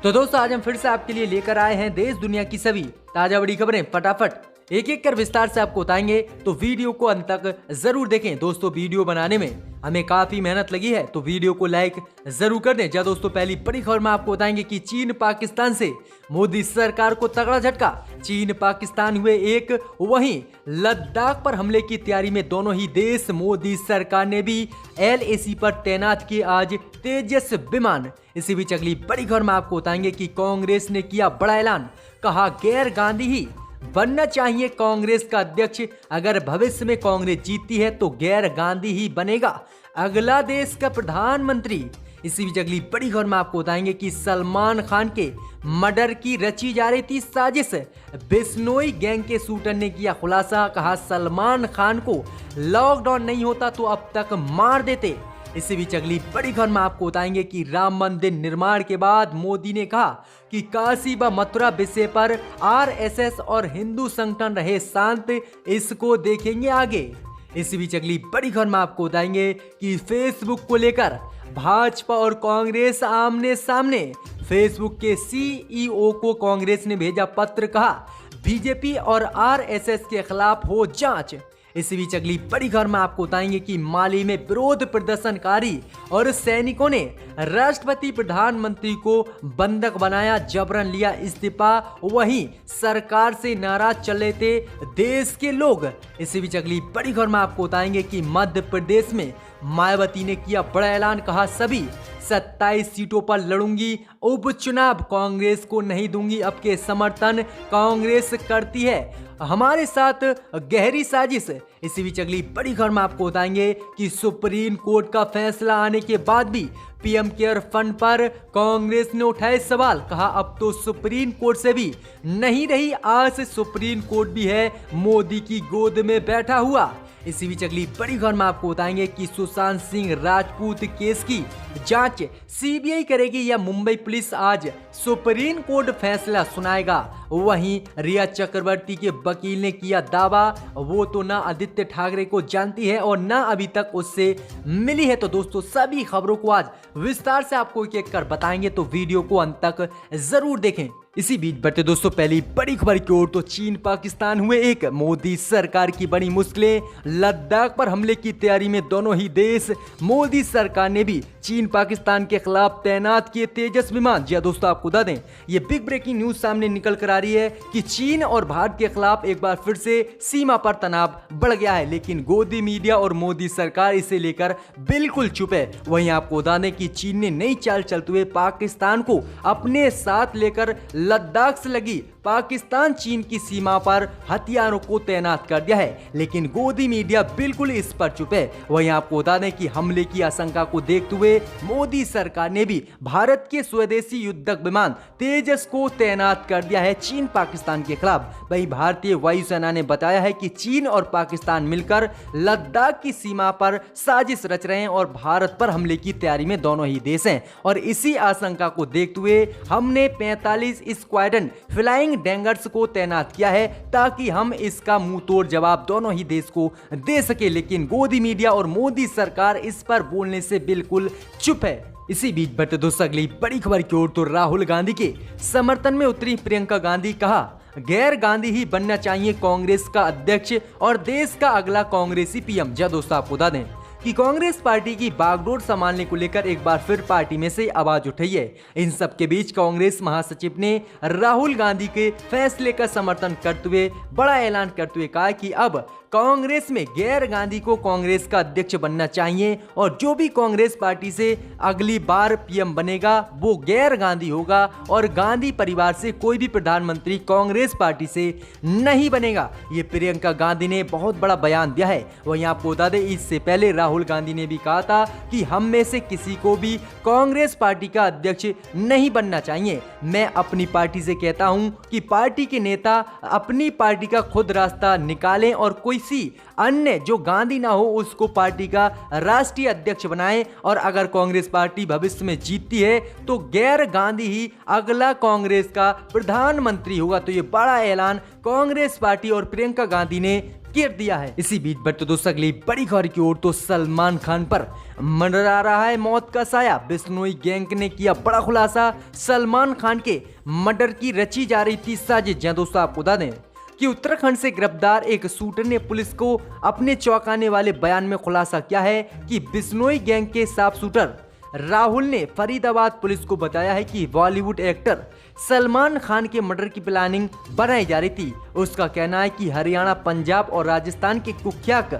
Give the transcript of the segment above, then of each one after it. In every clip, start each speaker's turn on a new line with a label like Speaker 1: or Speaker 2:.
Speaker 1: तो दोस्तों आज हम फिर से आपके लिए लेकर आए हैं देश दुनिया की सभी ताजा बड़ी खबरें फटाफट एक एक कर विस्तार से आपको बताएंगे, तो वीडियो को अंत तक जरूर देखें। दोस्तों वीडियो बनाने में हमें काफी मेहनत लगी है, तो वीडियो को लाइक जरूर कर दें। जा दोस्तों पहली बड़ी खबर में आपको बताएंगे कि चीन पाकिस्तान से मोदी सरकार को तगड़ा झटका। चीन पाकिस्तान हुए एक, वहीं लद्दाख पर हमले की तैयारी में दोनों ही देश। मोदी सरकार ने भी LAC पर तैनात किए आज तेजस विमान। इसी बीच अगली बड़ी खबर में आपको बताएंगे कि कांग्रेस ने किया बड़ा ऐलान, कहा गैर गांधी ही बनना चाहिए कांग्रेस का अध्यक्ष। अगर भविष्य में कांग्रेस जीतती है तो गैर गांधी ही बनेगा अगला देश का प्रधानमंत्री। इसी बीच अगली बड़ी खबर में आपको बताएंगे कि सलमान खान के मर्डर की रची जा रही थी साजिश। बिश्नोई गैंग के शूटर ने किया खुलासा, कहा सलमान खान को लॉकडाउन नहीं होता तो अब तक मार देते। इसी बीच अगली बड़ी खबर में आपको बताएंगे कि राम मंदिर निर्माण के बाद मोदी ने कहा कि काशी व मथुरा विषय पर RSS और हिंदू संगठन रहे शांत, इसको देखेंगे आगे। इसी बीच अगली बड़ी खबर में आपको बताएंगे कि फेसबुक को लेकर भाजपा और कांग्रेस आमने सामने। फेसबुक के CEO को कांग्रेस ने भेजा पत्र, कहा बीजेपी और RSS के खिलाफ हो जांच। इसी बीच अगली बड़ी खबर में आपको बताएंगे कि माली में विरोध प्रदर्शनकारी और सैनिकों ने राष्ट्रपति प्रधानमंत्री को बंधक बनाया, जबरन लिया इस्तीफा। वहीं सरकार से नाराज चले थे देश के लोग। इसी बीच अगली बड़ी खबर में आपको बताएंगे कि मध्य प्रदेश में मायावती ने किया बड़ा ऐलान, कहा सभी 27 सीटों पर लड़ूंगी उपचुनाव, कांग्रेस को नहीं दूंगी अब के समर्थन, कांग्रेस करती है हमारे साथ गहरी साजिश। इसी बीच अगली बड़ी खबर में आपको बताएंगे कि सुप्रीम कोर्ट का फैसला आने के बाद भी PM केयर फंड पर कांग्रेस ने उठाए सवाल, कहा अब तो सुप्रीम कोर्ट से भी नहीं रही आस, सुप्रीम कोर्ट भी है मोदी की गोद में बैठा हुआ। इसी बीच अगली बड़ी खबर में आपको बताएंगे कि सुशांत सिंह राजपूत केस की जांच CBI करेगी या मुंबई पुलिस, आज सुप्रीम कोर्ट फैसला सुनाएगा। वहीं रिया चक्रवर्ती के वकील ने किया दावा, वो तो ना आदित्य ठाकरे को जानती है और ना अभी तक उससे मिली है। तो दोस्तों सभी खबरों को आज विस्तार से आपको एक एक कर बताएंगे, तो वीडियो को अंत तक जरूर देखें। इसी बीच बढ़ते दोस्तों पहली बड़ी खबर की ओर, तो चीन पाकिस्तान हुए एक, मोदी सरकार की बड़ी मुश्किलें। लद्दाख पर हमले की तैयारी में दोनों ही देश। मोदी सरकार ने भी चीन पाकिस्तान के खिलाफ तैनात किए तेजस विमान। जी दोस्तों आपको बता दें, ये बिग ब्रेकिंग न्यूज सामने निकल कर आ रही है कि चीन और भारत के खिलाफ एक बार फिर से सीमा पर तनाव बढ़ गया है, लेकिन गोदी मीडिया और मोदी सरकार इसे लेकर बिल्कुल चुप है। वहीं आपको बता दें कि चीन ने नई चाल चलते हुए पाकिस्तान को अपने साथ लेकर लद्दाख से लगी पाकिस्तान चीन की सीमा पर हथियारों को तैनात कर दिया है, लेकिन गोदी मीडिया बिल्कुल इस पर चुप है। वहीं आपको बता दें कि हमले की आशंका को देखते हुए मोदी सरकार ने भी भारत के स्वदेशी युद्धक विमान तेजस को तैनात कर दिया है चीन पाकिस्तान के खिलाफ। वहीं भारतीय वायुसेना ने बताया है कि चीन और पाकिस्तान मिलकर लद्दाख की सीमा पर साजिश रच रहे हैं और भारत पर हमले की तैयारी में दोनों ही देश हैं। और इसी आशंका को देखते हुए हमने 45 स्क्वाड्रन फ्लाइंग डैंगर्स को तैनात किया है, ताकि हम इसका मुंह तोड़ जवाब दोनों ही देश को दे सके। लेकिन गोदी मीडिया और मोदी सरकार इस पर बोलने से बिल्कुल चुप है। इसी बीच बढ़ते दोस्तों अगली बड़ी खबर की ओर, तो राहुल गांधी के समर्थन में उतरी प्रियंका गांधी, कहा गैर गांधी ही बनना चाहिए कांग्रेस का अध्यक्ष और देश का अगला कांग्रेसी PM। जब दोस्तों आपको बता दें कि कांग्रेस पार्टी की बागडोर संभालने को लेकर एक बार फिर पार्टी में से आवाज उठी है। इन सब के बीच कांग्रेस महासचिव ने राहुल गांधी के फैसले का समर्थन करते हुए बड़ा ऐलान करते हुए कहा कि अब कांग्रेस में गैर गांधी को कांग्रेस का अध्यक्ष बनना चाहिए और जो भी कांग्रेस पार्टी से अगली बार PM बनेगा वो गैर गांधी होगा और गांधी परिवार से कोई भी प्रधानमंत्री कांग्रेस पार्टी से नहीं बनेगा। ये प्रियंका गांधी ने बहुत बड़ा बयान दिया है। वहीं आपको बता दें इससे पहले राहुल गांधी ने भी कहा था कि हम में से किसी को भी कांग्रेस पार्टी का अध्यक्ष नहीं बनना चाहिए। मैं अपनी पार्टी से कहता हूं कि पार्टी के नेता अपनी पार्टी का खुद रास्ता निकालें और कोई किसी अन्य जो गांधी ना हो उसको पार्टी का राष्ट्रीय अध्यक्ष बनाएं और अगर कांग्रेस पार्टी भविष्य में जीतती है तो गैर गांधी ही अगला कांग्रेस का प्रधानमंत्री होगा। तो ये बड़ा ऐलान कांग्रेस पार्टी और प्रियंका गांधी ने कर दिया है। इसी बीच बढ़ते तो दोस्तों अगली बड़ी खबर की ओर तो सलमान खान पर मंडरा रहा है मौत का साया। बिश्नोई गैंग ने किया बड़ा खुलासा। सलमान खान के मर्डर की रची जा रही थी साजिश। जहां दोस्तों आपको बता दें कि उत्तराखंड से गिरफ्तार एक शूटर ने पुलिस को अपने चौंकाने वाले बयान में खुलासा किया है कि बिश्नोई गैंग के साफ शूटर राहुल ने फरीदाबाद पुलिस को बताया है कि बॉलीवुड एक्टर सलमान खान के मर्डर की प्लानिंग बनाई जा रही थी। उसका कहना है कि हरियाणा, पंजाब और राजस्थान के कुख्यात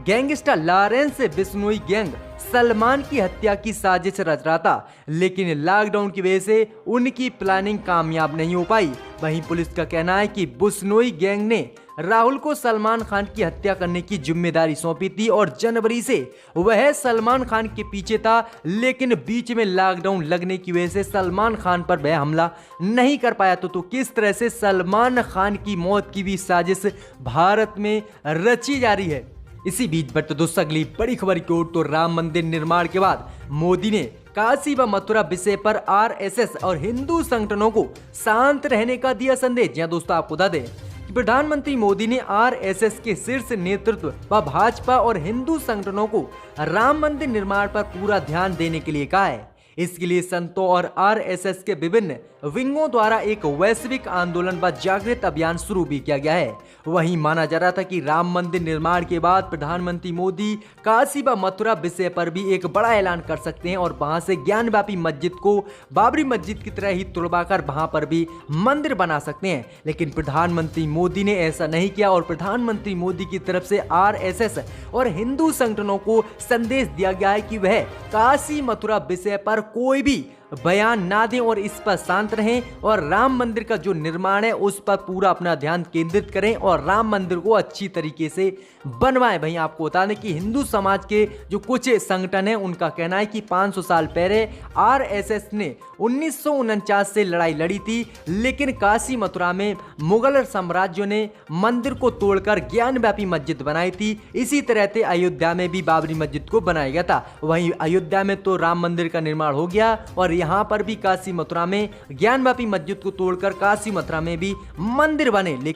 Speaker 1: gangster Lawrence Bishnoi gang Salman की हत्या की साजिश रच रहा था, लेकिन लॉकडाउन की वजह से उनकी प्लानिंग कामयाब नहीं हो पाई। वहीं पुलिस का कहना है कि बिश्नोई गैंग ने राहुल को सलमान खान की हत्या करने की जिम्मेदारी सौंपी थी और जनवरी से वह सलमान खान के पीछे था, लेकिन बीच में लॉकडाउन लगने की वजह से सलमान खान पर वह हमला नहीं कर पाया। तो किस तरह से सलमान खान की मौत की भी साजिश भारत में रची जा रही है। इसी बीच बढ़ते दोस्तों अगली बड़ी खबर की ओर तो राम मंदिर निर्माण के बाद मोदी ने काशी व मथुरा विषय पर आरएसएस और हिंदू संगठनों को शांत रहने का दिया संदेश। जहां दोस्तों आपको बता दें कि प्रधानमंत्री मोदी ने आरएसएस के शीर्ष नेतृत्व व भाजपा और हिंदू संगठनों को राम मंदिर निर्माण पर पूरा ध्यान देने के लिए कहा है। इसके लिए संतों और आरएसएस के विभिन्न विंगों द्वारा एक वैश्विक आंदोलन व जागृत अभियान शुरू भी किया गया है। वहीं माना जा रहा था कि राम मंदिर निर्माण के बाद प्रधानमंत्री मोदी काशी व मथुरा विषय पर भी एक बड़ा ऐलान कर सकते हैं और वहां से ज्ञानव्यापी मस्जिद को बाबरी मस्जिद की तरह ही तुड़वाकर वहां पर भी मंदिर बना सकते हैं। लेकिन प्रधानमंत्री मोदी ने ऐसा नहीं किया और प्रधानमंत्री मोदी की तरफ से आरएसएस और हिंदू संगठनों को संदेश दिया गया है कि वह काशी मथुरा विषय पर कोई भी बयान ना दें और इस पर शांत रहें और राम मंदिर का जो निर्माण है उस पर पूरा अपना ध्यान केंद्रित करें और राम मंदिर को अच्छी तरीके से बनवाएं। भाई आपको बता दें कि हिंदू समाज के जो कुछ संगठन है उनका कहना है कि 500 साल पहले आरएसएस ने 1949 से लड़ाई लड़ी थी, लेकिन काशी मथुरा में मुगल साम्राज्य ने मंदिर को तोड़कर ज्ञानव्यापी मस्जिद बनाई थी। इसी तरह से अयोध्या में भी बाबरी मस्जिद को बनाया गया था। वहीं अयोध्या में तो राम मंदिर का निर्माण हो गया और यहाँ पर भी काशी मथुरा में ज्ञानव्यापी मस्जिद को तोड़कर काशी मथुरा में भी मंदिर बने।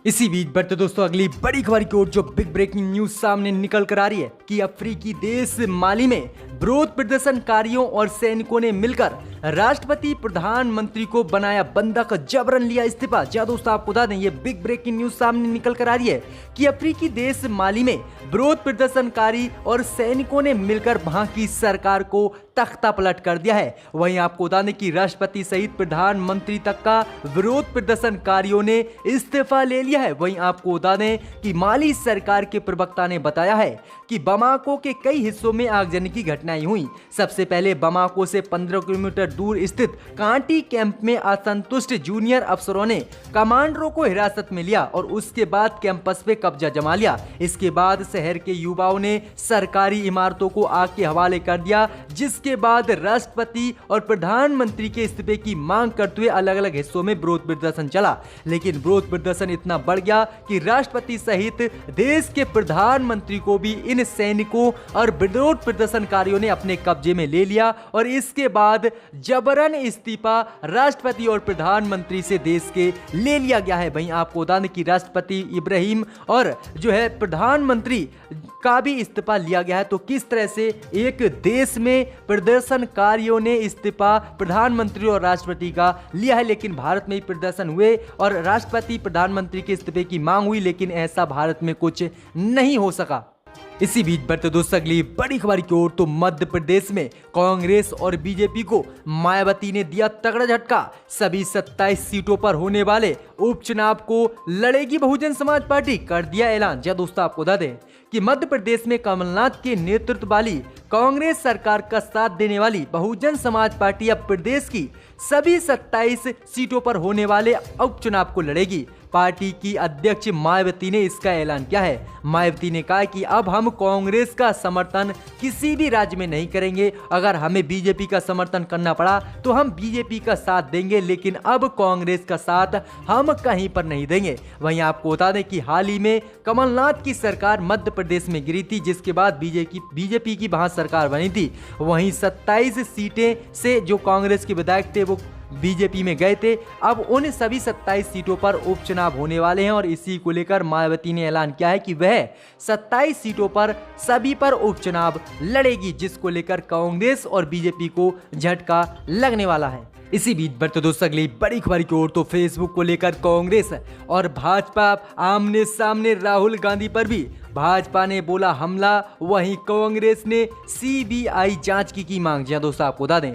Speaker 1: इसी बीच बढ़ते दोस्तों अगली बड़ी खबर की ओर जो बिग ब्रेकिंग न्यूज सामने निकल कर आ रही है कि अफ्रीकी देश माली में विरोध प्रदर्शनकारियों और सैनिकों ने मिलकर राष्ट्रपति प्रधानमंत्री को बनाया बंधक, जबरन लिया इस्तीफा। जहाँ दोस्तों आपको बता दें ये बिग ब्रेकिंग न्यूज सामने निकल कर आ रही है कि अफ्रीकी देश माली में विरोध प्रदर्शनकारी और सैनिकों ने मिलकर वहां की सरकार को तख्ता पलट कर दिया है। वहीं आपको बता दें कि राष्ट्रपति सहित प्रधानमंत्री तक का विरोध प्रदर्शनकारियों ने इस्तीफा ले लिया है। वहीं आपको बता दें कि माली सरकार के प्रवक्ता ने बताया है कि बमाको के कई हिस्सों में आगजनी की घटनाएं हुई। सबसे पहले बमाको से 15 किलोमीटर दूर स्थित कांटी कैंप में असंतुष्ट जूनियर अफसरों ने कमांडरों को हिरासत में लिया और उसके बाद कैंपस पे कब्जा जमा लिया। इसके बाद शहर के युवाओं ने सरकारी इमारतों को आग के हवाले कर दिया, जिसके बाद राष्ट्रपति और प्रधानमंत्री के इस्तीफे की मांग करते हुए अलग अलग हिस्सों में विरोध प्रदर्शन चला। लेकिन विरोध प्रदर्शन इतना बढ़ गया कि राष्ट्रपति सहित देश के प्रधानमंत्री को भी इन सैनिकों और विरोध प्रदर्शनकारियों ने अपने कब्जे में ले लिया और इसके बाद जबरन इस्तीफा राष्ट्रपति और प्रधानमंत्री से देश के ले लिया गया है। वहीं आपको बता दें कि राष्ट्रपति इब्राहिम और जो है प्रधानमंत्री का भी इस्तीफा लिया गया है। तो किस तरह से एक देश में प्रदर्शनकारियों ने इस्तीफा प्रधानमंत्री और राष्ट्रपति का लिया है, लेकिन भारत में ही प्रदर्शन हुए और राष्ट्रपति प्रधानमंत्री के इस्तीफे की मांग हुई, लेकिन ऐसा भारत में कुछ नहीं हो सका। इसी बीच बढ़ते दोस्तों अगली बड़ी खबर की ओर तो मध्य प्रदेश में कांग्रेस और बीजेपी को मायावती ने दिया तगड़ा झटका। सभी 27 सीटों पर होने वाले उपचुनाव को लड़ेगी बहुजन समाज पार्टी, कर दिया ऐलान। जब दोस्तों आपको बता दें कि मध्य प्रदेश में कमलनाथ के नेतृत्व वाली कांग्रेस सरकार का साथ देने वाली बहुजन समाज पार्टी अब प्रदेश की सभी 27 सीटों पर होने वाले उपचुनाव को लड़ेगी। पार्टी की अध्यक्ष मायावती ने इसका ऐलान किया है। मायावती ने कहा कि अब हम कांग्रेस का समर्थन किसी भी राज्य में नहीं करेंगे। अगर हमें बीजेपी का समर्थन करना पड़ा तो हम बीजेपी का साथ देंगे, लेकिन अब कांग्रेस का साथ हम कहीं पर नहीं देंगे। वहीं आपको बता दें कि हाल ही में कमलनाथ की सरकार मध्य प्रदेश में गिरी थी, जिसके बाद बीजेपी की वहां सरकार बनी थी। वहीं 27 सीटें से जो कांग्रेस के विधायक थे वो बीजेपी में गए थे। अब उन सभी 27 सीटों पर उपचुनाव होने वाले हैं और इसी को लेकर मायावती ने ऐलान किया है कि वह 27 सीटों पर सभी पर उपचुनाव लड़ेगी, जिसको लेकर कांग्रेस और बीजेपी को झटका लगने वाला है। इसी बीच बढ़ते दोस्तों अगली बड़ी खबर की ओर, तो फेसबुक को लेकर कांग्रेस और भाजपा आमने सामने। राहुल गांधी पर भी भाजपा ने बोला हमला, वहीं कांग्रेस ने सीबीआई जांच की मांग। जी दोस्तों, आपको बता दें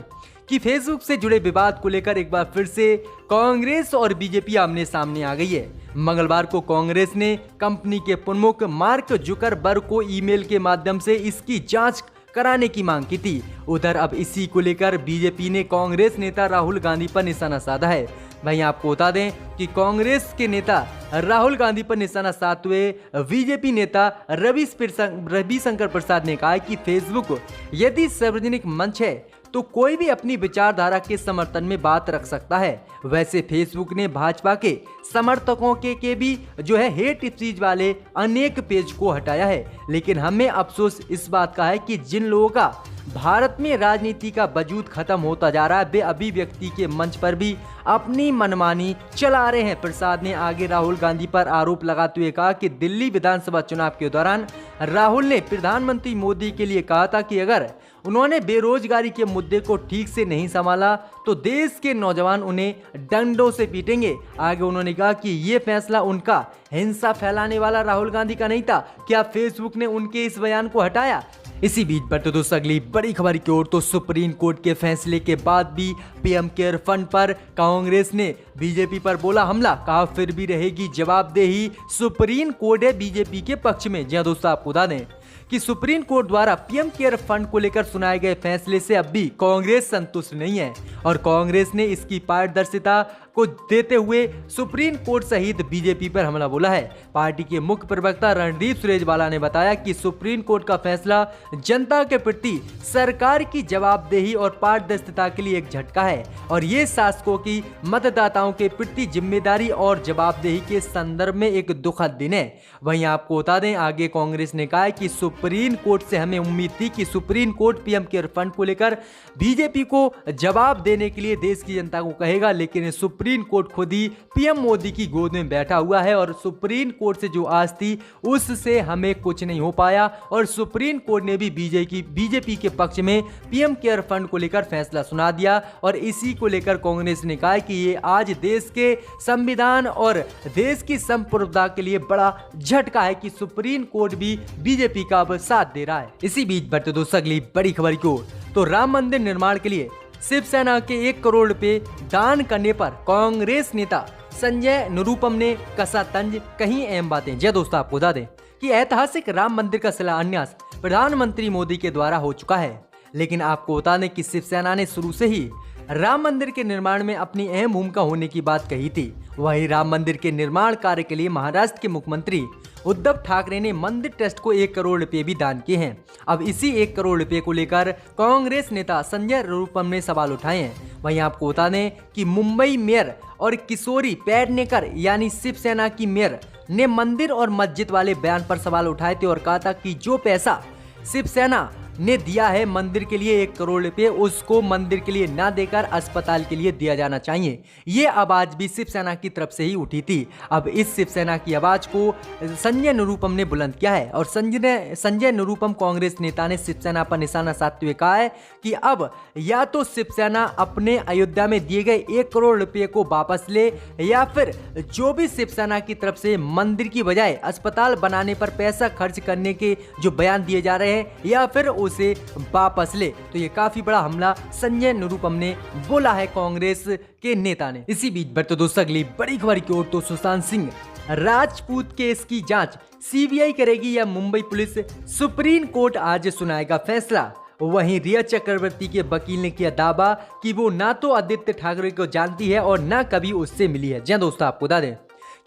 Speaker 1: कि फेसबुक से जुड़े विवाद को लेकर एक बार फिर से कांग्रेस और बीजेपी आमने सामने आ गई है। मंगलवार को कांग्रेस ने कंपनी के प्रमुख मार्क जुकरबर्ग को ईमेल के माध्यम से इसकी जांच कराने की मांग की थी। उधर अब इसी को लेकर बीजेपी ने कांग्रेस नेता राहुल गांधी पर निशाना साधा है। भाई आपको बता दें कि कांग्रेस के नेता राहुल गांधी पर निशाना साधते हुए बीजेपी नेता रविशंकर प्रसाद ने कहा कि फेसबुक यदि सार्वजनिक मंच है तो कोई भी अपनी विचारधारा के समर्थन में बात रख सकता है। वैसे फेसबुक ने भाजपा के समर्थकों के भी जो है हेट स्पीच वाले अनेक पेज को हटाया है, लेकिन हमें अफसोस इस बात का है कि जिन लोगों का भारत में राजनीति का वजूद खत्म होता जा रहा है, वे अभिव्यक्ति के मंच पर भी अपनी मनमानी चला रहे हैं। प्रसाद ने आगे राहुल गांधी पर आरोप लगाते हुए कहा कि दिल्ली विधानसभा चुनाव के दौरान राहुल ने प्रधानमंत्री मोदी के लिए कहा था कि अगर उन्होंने बेरोजगारी के मुद्दे को ठीक से नहीं संभाला तो देश के नौजवान उन्हें डंडों से पीटेंगे। आगे उन्होंने कहा कि ये फैसला उनका हिंसा फैलाने वाला राहुल गांधी का नहीं था। क्या फेसबुक ने उनके इस बयान को हटाया? इसी बीच बढ़ते दोस्तों अगली बड़ी खबर की ओर, तो सुप्रीम कोर्ट के फैसले के बाद भी पीएम केयर फंड पर कांग्रेस ने बीजेपी पर बोला हमला, कहा फिर भी रहेगी जवाबदेही। सुप्रीम कोर्ट है बीजेपी के पक्ष में। जी दोस्तों, आपको बता दें कि सुप्रीम कोर्ट द्वारा पीएम केयर फंड को लेकर सुनाए गए फैसले से अब भी कांग्रेस संतुष्ट नहीं है और कांग्रेस ने इसकी पारदर्शिता को देते हुए सुप्रीम कोर्ट सहित बीजेपी पर हमला बोला है। पार्टी के मुख्य प्रवक्ता रणदीप सुरजेवाला ने बताया कि सुप्रीम कोर्ट का फैसला जनता के प्रति सरकार की जवाबदेही और पारदर्शिता के लिए एक झटका है और ये शासकों की मतदाताओं के प्रति जिम्मेदारी और जवाबदेही के संदर्भ में एक दुखद दिन है। वहीं आपको बता दें आगे कांग्रेस ने कहा कि सुप्रीम कोर्ट से हमें उम्मीद थी कि supreme court PM care fund को लेकर बीजेपी को जवाब देने के लिए देश की जनता को कहेगा, लेकिन सुप्रीम कोर्ट खुद ही पीएम मोदी की गोद में बैठा हुआ है और सुप्रीम कोर्ट से जो आस थी उससे हमें कुछ नहीं हो पाया और सुप्रीम कोर्ट ने भी बीजेपी के पक्ष में पीएम केयर फंड को लेकर फैसला सुना दिया और इसी को लेकर कांग्रेस ने कहा कि ये आज देश के संविधान और देश की संप्रभुता के लिए बड़ा झटका है कि सुप्रीम कोर्ट भी बीजेपी का अब साथ दे रहा है। इसी बीच बढ़ते दोस्तों अगली बड़ी खबर की ओर, तो राम मंदिर निर्माण के लिए शिवसेना के 1 करोड़ रुपए दान करने पर कांग्रेस नेता संजय निरुपम ने कसा तंज, कहीं अहम बातें। जय दोस्तों, आपको बता दें कि ऐतिहासिक राम मंदिर का शिलान्यास प्रधानमंत्री मोदी के द्वारा हो चुका है, लेकिन आपको बता दें कि शिवसेना ने शुरू से ही राम मंदिर के निर्माण में अपनी अहम भूमिका होने की बात कही थी। वहीं राम मंदिर के निर्माण कार्य के लिए महाराष्ट्र के मुख्यमंत्री उद्धव ठाकरे ने मंदिर ट्रस्ट को 1 करोड़ रुपए भी दान किए हैं। अब इसी 1 करोड़ रुपए को लेकर कांग्रेस नेता संजय निरुपम ने सवाल उठाए हैं। वहीं आपको बता दें कि मुंबई मेयर और किशोरी पेडनेकर यानी शिवसेना की मेयर ने मंदिर और मस्जिद वाले बयान पर सवाल उठाए थे और कहा था कि जो पैसा शिवसेना ने दिया है मंदिर के लिए 1 करोड़ रुपए, उसको मंदिर के लिए ना देकर अस्पताल के लिए दिया जाना चाहिए। ये आवाज भी शिवसेना की तरफ से ही उठी थी। अब इस शिवसेना की आवाज को संजय निरुपम ने बुलंद किया है और संजय निरुपम कांग्रेस नेता ने शिवसेना पर निशाना साधते हुए कहा है कि अब या तो शिवसेना अपने अयोध्या में दिए गए 1 करोड़ रुपए को वापस ले या फिर जो भी शिवसेना की तरफ से मंदिर की बजाय अस्पताल बनाने पर पैसा खर्च करने के जो बयान दिए जा रहे हैं या फिर उसे वापस ले। तो ये काफी बड़ा हमला संजय निरुपम ने बोला है कांग्रेस के नेता ने। इसी बीच बढ़ते दोस्तों अगली बड़ी खबर की ओर, तो सुशांत सिंह राजपूत केस की जांच सीबीआई करेगी या मुंबई पुलिस, सुप्रीम कोर्ट आज सुनाएगा फैसला। वहीं रिया चक्रवर्ती के वकील ने किया दावा कि वो ना तो आदित्य ठाकरे को जानती है और ना कभी उससे मिली है। जी दोस्तों, आपको बता दें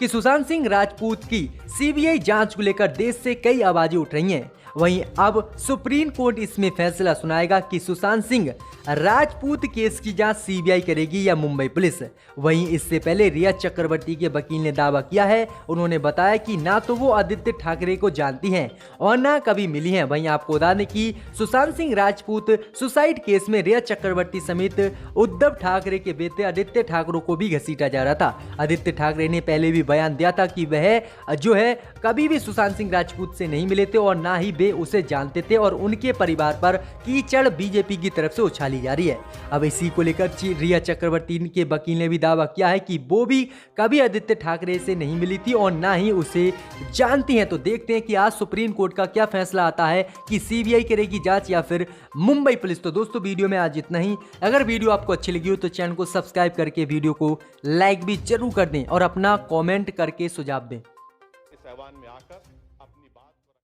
Speaker 1: कि सुशांत सिंह राजपूत की सीबीआई जांच को लेकर देश से कई आवाजें उठ रही हैं। वहीं अब सुप्रीम कोर्ट इसमें फैसला सुनाएगा कि सुशांत सिंह राजपूत केस की जांच सीबीआई करेगी या मुंबई पुलिस। वहीं इससे पहले रिया चक्रवर्ती के वकील ने दावा किया है, उन्होंने बताया कि ना तो वो आदित्य ठाकरे को जानती हैं और ना कभी मिली हैं। वहीं आपको बता दें कि सुशांत सिंह राजपूत सुसाइड केस में रिया चक्रवर्ती समेत उद्धव ठाकरे के बेटे आदित्य ठाकरे को भी घसीटा जा रहा था। आदित्य ठाकरे ने पहले भी बयान दिया था कि वह जो है कभी भी सुशांत सिंह राजपूत से नहीं मिले थे और ना ही वे उसे जानते थे और उनके परिवार पर कीचड़ बीजेपी की तरफ से उछाली जा रही है। अब इसी को लेकर रिया चक्रवर्ती के वकील ने भी दावा किया है कि वो भी कभी आदित्य ठाकरे से नहीं मिली थी और ना ही उसे जानती हैं। तो देखते हैं कि आज सुप्रीम कोर्ट का क्या फैसला आता है कि सीबीआई करेगी जांच या फिर मुंबई पुलिस। तो दोस्तों वीडियो में आज इतना ही। अगर वीडियो आपको अच्छी लगी हो तो चैनल को सब्सक्राइब करके वीडियो को लाइक भी जरूर कर दें और अपना कमेंट करके सुझाव दें।
Speaker 2: इस आह्वान में आकर